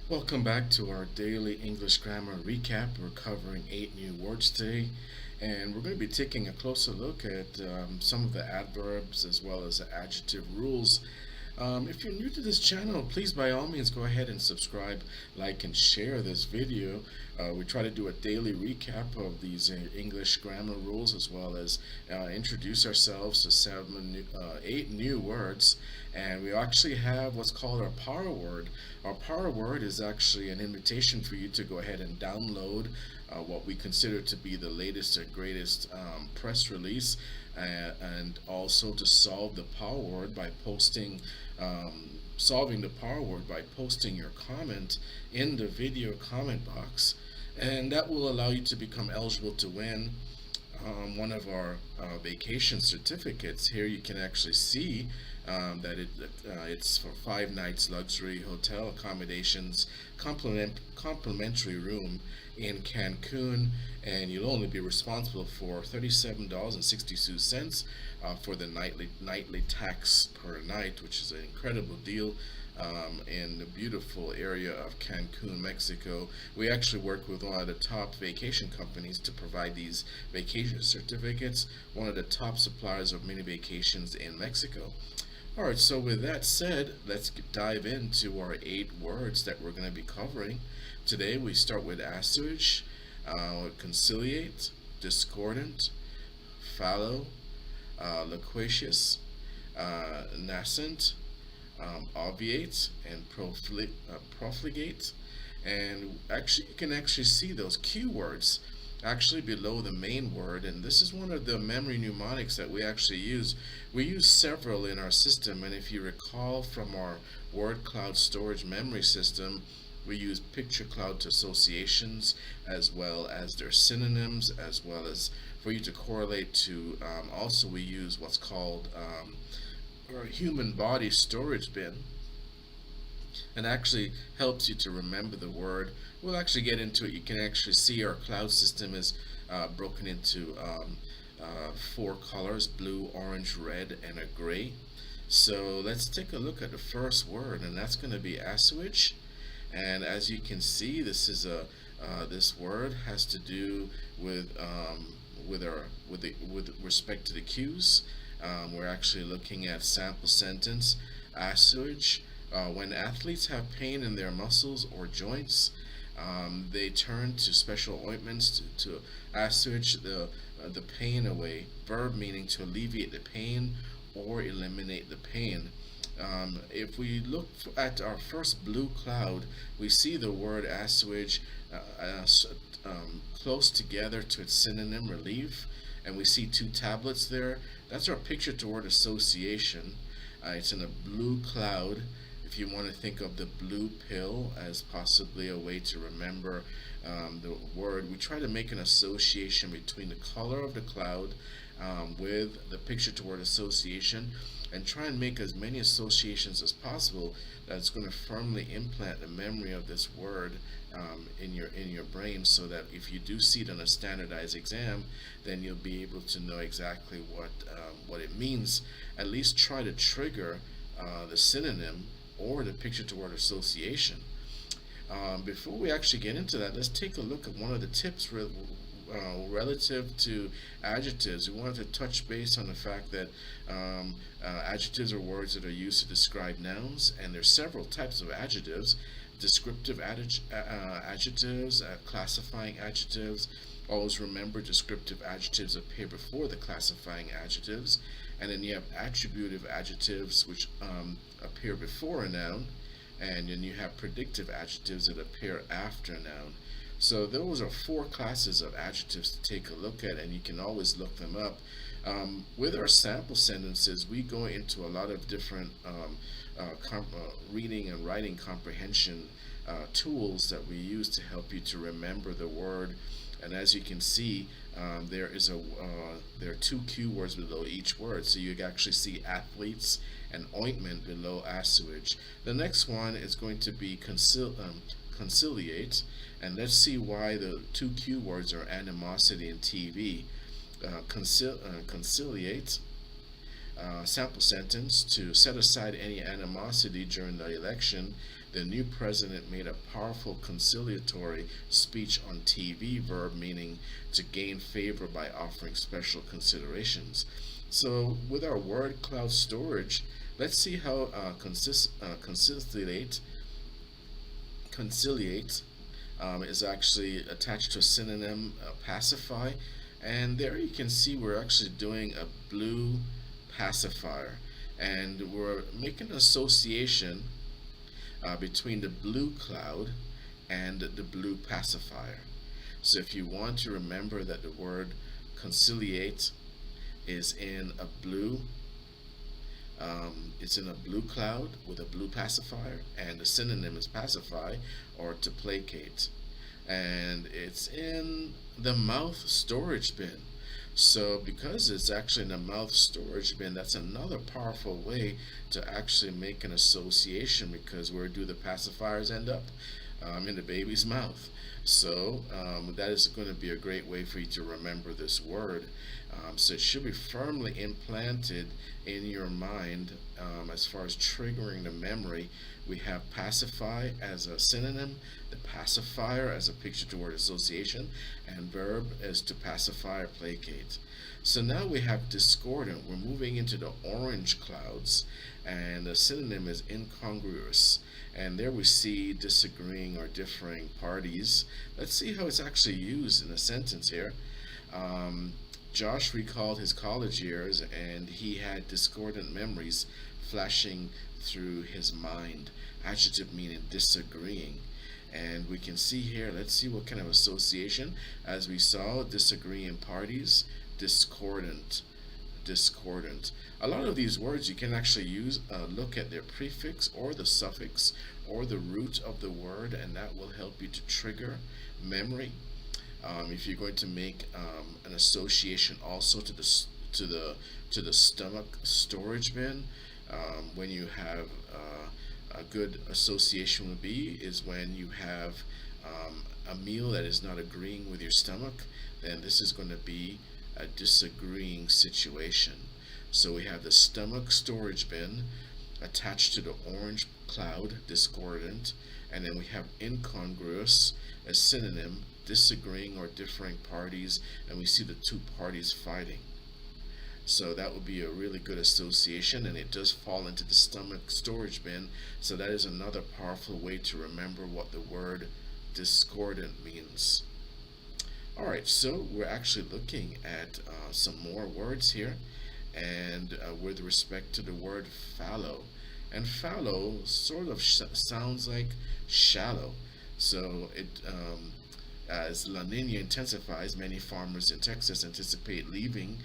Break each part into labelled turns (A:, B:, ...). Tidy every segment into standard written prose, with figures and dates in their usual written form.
A: Welcome back to our daily English grammar recap. We're covering 8 new words today, and we're going to be taking a closer look at some of the adverbs as well as the adjective rules. If you're new to this channel, please by all means go ahead and subscribe, like, and share this video. We try to do a daily recap of these English grammar rules as well as introduce ourselves to 8 new words. And we actually have what's called our power word. Our power word is actually an invitation for you to go ahead and download what we consider to be the latest and greatest press release, and also to solve the power word by posting solving the power word by posting your comment in the video comment box, and that will allow you to become eligible to win one of our vacation certificates. Here you can actually see that it's for 5 nights luxury hotel accommodations, complimentary room in Cancun, and you'll only be responsible for $37.62 for the nightly tax per night, which is an incredible deal. In the beautiful area of Cancun, Mexico. We actually work with one of the top vacation companies to provide these vacation certificates, one of the top suppliers of mini vacations in Mexico. Alright, so with that said, let's dive into our 8 words that we're going to be covering. Today we start with assuage, conciliate, discordant, fallow, loquacious, nascent, obviate, and profligate. And actually, you can actually see those keywords actually below the main word, and this is one of the memory mnemonics that we actually use. We use several in our system, and if you recall from our word cloud storage memory system, we use picture cloud associations as well as their synonyms, as well as for you to correlate to. Also, we use what's called or human body storage bin, and actually helps you to remember the word. We'll actually get into it. You can actually see our cloud system is broken into 4 colors: blue, orange, red, and a gray. So let's take a look at the first word, and that's going to be assuage. And as you can see, this word has to do with with respect to the cues. We're actually looking at sample sentence. Assuage. When athletes have pain in their muscles or joints, they turn to special ointments to assuage the pain away. Verb meaning to alleviate the pain or eliminate the pain. If we look at our first blue cloud, we see the word assuage close together to its synonym relief, and we see 2 tablets there. That's our picture to word association. It's in a blue cloud. If you want to think of the blue pill as possibly a way to remember the word, we try to make an association between the color of the cloud with the picture to word association, and try and make as many associations as possible that's going to firmly implant the memory of this word in your brain, so that if you do see it on a standardized exam, then you'll be able to know exactly what it means. At least try to trigger the synonym or the picture to word association. Before we actually get into that, let's take a look at one of the tips relative to adjectives. We wanted to touch base on the fact that adjectives are words that are used to describe nouns, and there's several types of adjectives: descriptive adjectives, classifying adjectives. Always remember, descriptive adjectives appear before the classifying adjectives, and then you have attributive adjectives, which appear before a noun, and then you have predictive adjectives that appear after a noun. So those are 4 classes of adjectives to take a look at, and you can always look them up. With our sample sentences, we go into a lot of different reading and writing comprehension tools that we use to help you to remember the word. And as you can see, there are 2 keywords below each word. So you actually see athletes and ointment below assuage. The next one is going to be conciliate, and let's see why the 2 keywords are animosity and TV. Conciliate Sample sentence: to set aside any animosity during the election, the new president made a powerful conciliatory speech on TV, verb meaning to gain favor by offering special considerations. So, with our word cloud storage, let's see how conciliate is actually attached to a synonym, pacify, and there you can see we're actually doing a blue pacifier, and we're making an association between the blue cloud and the blue pacifier. So if you want to remember that the word conciliate is in a blue, it's in a blue cloud with a blue pacifier, and the synonym is pacify or to placate. And it's in the mouth storage bin. So, because it's actually in the mouth storage bin, that's another powerful way to actually make an association, because where do the pacifiers end up? In the baby's mouth. So, that is going to be a great way for you to remember this word. So, it should be firmly implanted in your mind as far as triggering the memory. We have pacify as a synonym, the pacifier as a picture to word association, and verb as to pacify or placate. So now we have discordant. We're moving into the orange clouds, and the synonym is incongruous. And there we see disagreeing or differing parties. Let's see how it's actually used in a sentence here. Josh recalled his college years, and he had discordant memories flashing through his mind. Adjective meaning disagreeing. And we can see here, let's see what kind of association. As we saw, disagreeing parties, discordant, discordant. A lot of these words you can actually use, look at their prefix or the suffix or the root of the word, and that will help you to trigger memory. If you're going to make an association also to the stomach storage bin, when you have a good association would be is when you have a meal that is not agreeing with your stomach, then this is going to be a disagreeing situation. So we have the stomach storage bin attached to the orange cloud, discordant, and then we have incongruous as synonym, disagreeing or differing parties, and we see the two parties fighting. So that would be a really good association, and it does fall into the stomach storage bin. So that is another powerful way to remember what the word discordant means. Alright, so we're actually looking at some more words here, and with respect to the word fallow. And fallow sort of sounds like shallow. So as La Nina intensifies, many farmers in Texas anticipate leaving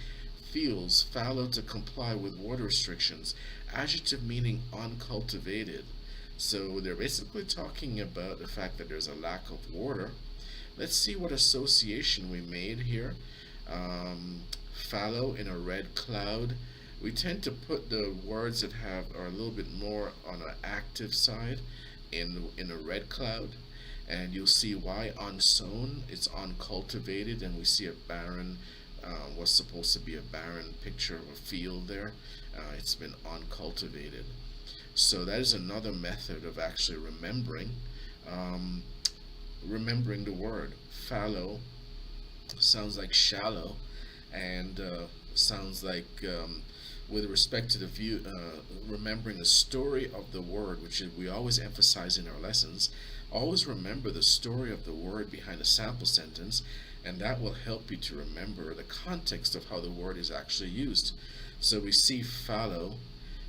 A: fields fallow to comply with water restrictions. Adjective meaning uncultivated. So they're basically talking about the fact that there's a lack of water. Let's see what association we made here. Fallow in a red cloud. We tend to put the words that are a little bit more on an active side in a red cloud, and you'll see why. Unsown, it's uncultivated, and we see a barren, what's supposed to be a barren picture of a field there. It's been uncultivated. So that is another method of actually remembering the word. Fallow sounds like shallow, and sounds like with respect to the view, remembering the story of the word, which we always emphasize in our lessons. Always remember the story of the word behind a sample sentence, and that will help you to remember the context of how the word is actually used. So we see fallow,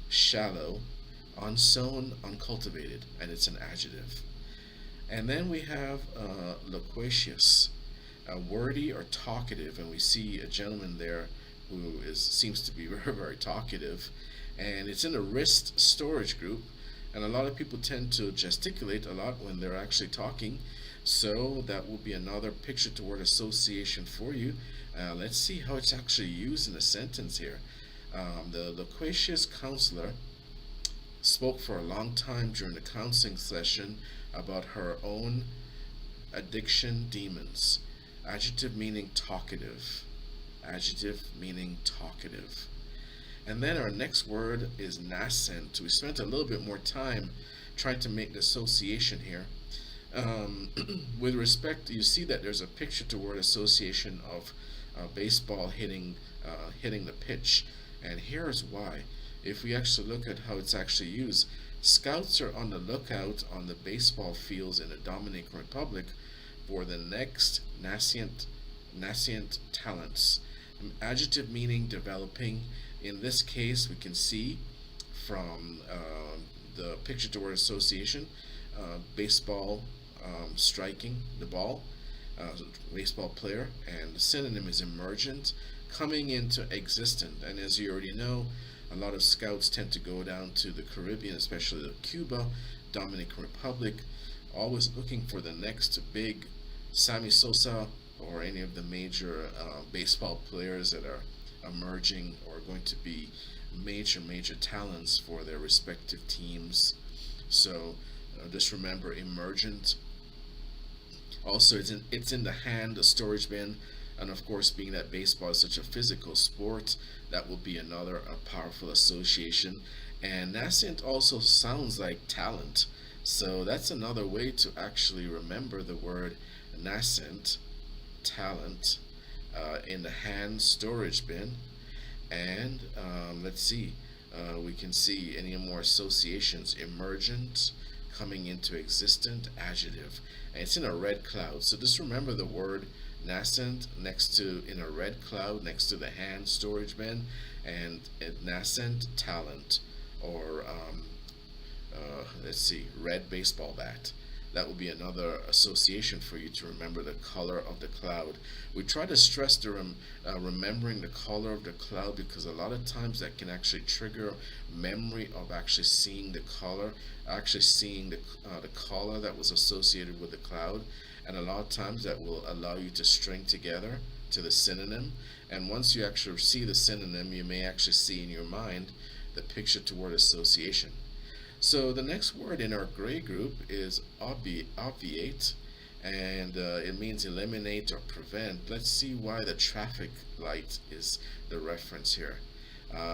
A: shallow, unsown, uncultivated, and it's an adjective. And then we have loquacious, wordy or talkative, and we see a gentleman there who seems to be very, very talkative, and it's in a wrist storage group, and a lot of people tend to gesticulate a lot when they're actually talking, so that will be another picture to word association for you. Let's see how it's actually used in a sentence here. The loquacious counselor spoke for a long time during the counseling session about her own addiction demons. Adjective meaning talkative. Adjective meaning talkative. And then our next word is nascent. We spent a little bit more time trying to make the association here. Um, with respect, you see that there's a picture to word association of baseball hitting the pitch, and here's why. If we actually look at how it's actually used, scouts are on the lookout on the baseball fields in the Dominican Republic for the next nascent talents. Adjective meaning developing. In this case, we can see from the picture to word association, baseball striking the ball, uh, baseball player, and the synonym is emergent, coming into existence. And as you already know, a lot of scouts tend to go down to the Caribbean, especially Cuba, Dominican Republic, always looking for the next big Sammy Sosa or any of the major baseball players that are emerging or going to be major talents for their respective teams. So just remember emergent. Also, it's in the hand, the storage bin, and of course, being that baseball is such a physical sport, that will be another a powerful association. And nascent also sounds like talent, so that's another way to actually remember the word nascent, talent, in the hand storage bin. And let's see, we can see any more associations. Emergent, coming into existent, adjective. And it's in a red cloud. So just remember the word nascent next to, in a red cloud next to the hand storage bin, and nascent talent, or let's see, red baseball bat. That will be another association for you to remember the color of the cloud. We try to stress the remembering the color of the cloud because a lot of times that can actually trigger memory of actually seeing the color, actually seeing the color that was associated with the cloud, and a lot of times that will allow you to string together to the synonym. And once you actually see the synonym, you may actually see in your mind the picture to word association. So the next word in our gray group is obviate, and it means eliminate or prevent. Let's see why the traffic light is the reference here.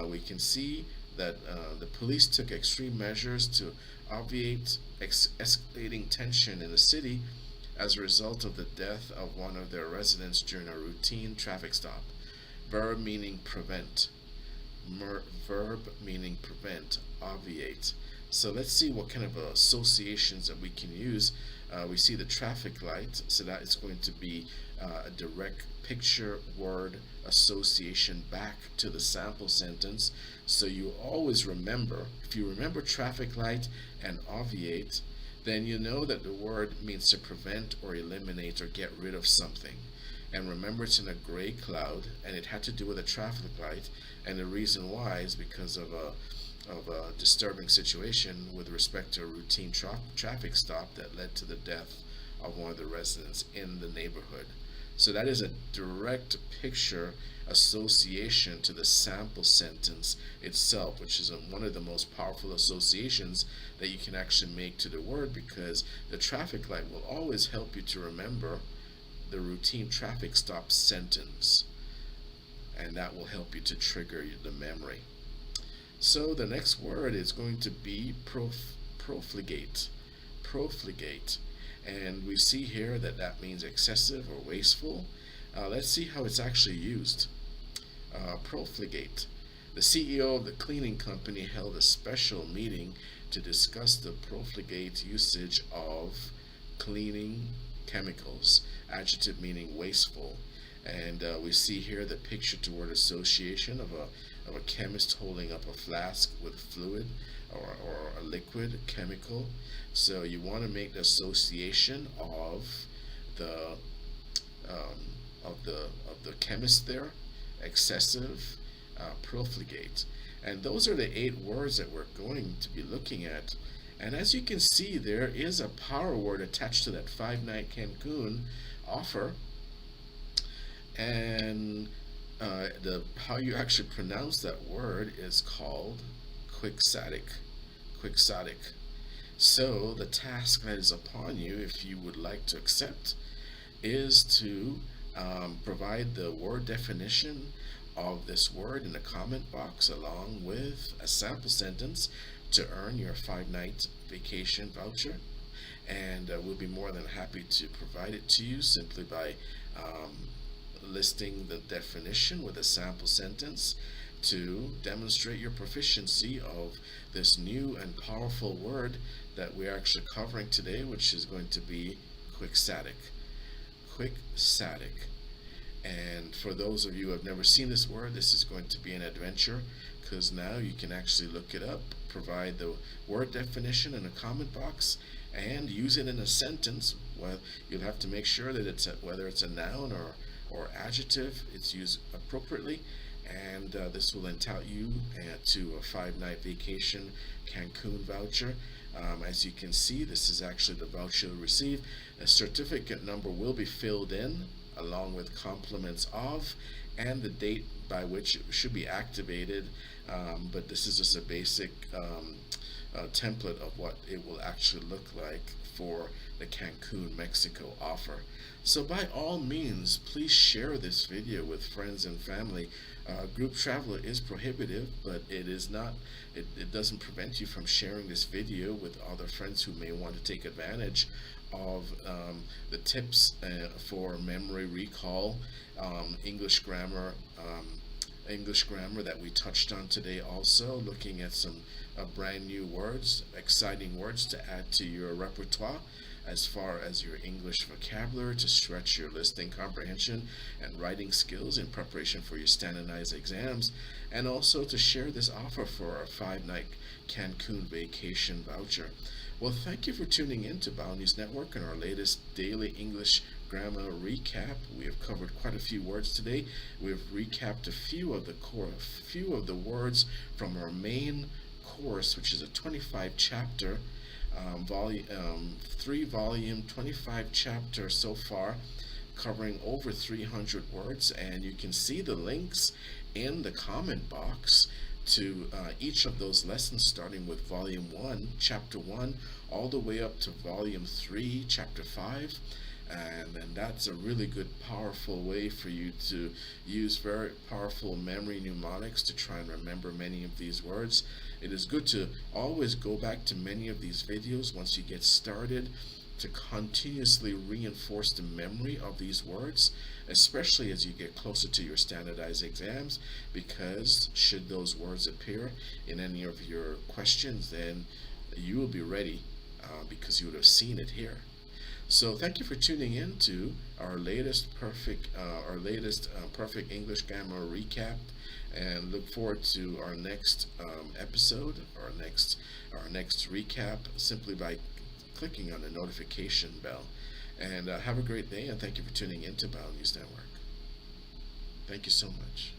A: We can see that the police took extreme measures to obviate escalating tension in the city as a result of the death of one of their residents during a routine traffic stop. Verb meaning prevent. Verb meaning prevent, obviate. So let's see what kind of associations that we can use. We see the traffic light, so that is going to be a direct picture word association back to the sample sentence. So you always remember, if you remember traffic light and obviate, then you know that the word means to prevent or eliminate or get rid of something. And remember, it's in a gray cloud, and it had to do with a traffic light. And the reason why is because of a disturbing situation with respect to a routine traffic stop that led to the death of one of the residents in the neighborhood. So that is a direct picture association to the sample sentence itself, which is one of the most powerful associations that you can actually make to the word, because the traffic light will always help you to remember the routine traffic stop sentence, and that will help you to trigger the memory. So the next word is going to be profligate. Profligate. And we see here that that means excessive or wasteful. Let's see how it's actually used. Profligate. The CEO of the cleaning company held a special meeting to discuss the profligate usage of cleaning chemicals. Adjective meaning wasteful. And we see here the picture to word association of a chemist holding up a flask with fluid or a liquid chemical. So you want to make the association of the of the chemist there, excessive, profligate. And those are the 8 words that we're going to be looking at. And as you can see, there is a power word attached to that 5-night Cancun offer. And the how you actually pronounce that word is called quixotic. Quixotic. So the task that is upon you, if you would like to accept, is to provide the word definition of this word in the comment box along with a sample sentence to earn your 5 night vacation voucher. And we'll be more than happy to provide it to you simply by um, listing the definition with a sample sentence to demonstrate your proficiency of this new and powerful word that we're actually covering today, which is going to be quixotic. Quixotic. And for those of you who have never seen this word, this is going to be an adventure because now you can actually look it up, provide the word definition in a comment box, and use it in a sentence. Well, you'll have to make sure that whether it's a noun or adjective, it's used appropriately. And this will entitle you to a 5 night vacation Cancun voucher. As you can see, this is actually the voucher you'll receive. A certificate number will be filled in along with compliments of and the date by which it should be activated. But this is just a basic template of what it will actually look like for the Cancun, Mexico offer. So by all means, please share this video with friends and family. Group travel is prohibitive, but it doesn't prevent you from sharing this video with other friends who may want to take advantage of the tips for memory recall, English grammar, that we touched on today. Also, looking at some brand new words, exciting words to add to your repertoire as far as your English vocabulary to stretch your listening comprehension and writing skills in preparation for your standardized exams, and also to share this offer for our 5 night Cancun vacation voucher. Well, thank you for tuning in to Bao News Network and our latest daily English grammar recap. We have covered quite a few words today. We have recapped a few of the words from our main course, which is a 25 chapter, 3 volume, 25 chapter so far, covering over 300 words. And you can see the links in the comment box to each of those lessons, starting with volume 1, chapter 1, all the way up to volume 3, chapter 5. And then that's a really good, powerful way for you to use very powerful memory mnemonics to try and remember many of these words. It is good to always go back to many of these videos once you get started to continuously reinforce the memory of these words, especially as you get closer to your standardized exams, because should those words appear in any of your questions, then you will be ready because you would have seen it here. So thank you for tuning in to our latest perfect English grammar recap, and look forward to our next episode, our next recap, simply by clicking on the notification bell. And have a great day, and thank you for tuning in to Bao News Network. Thank you so much.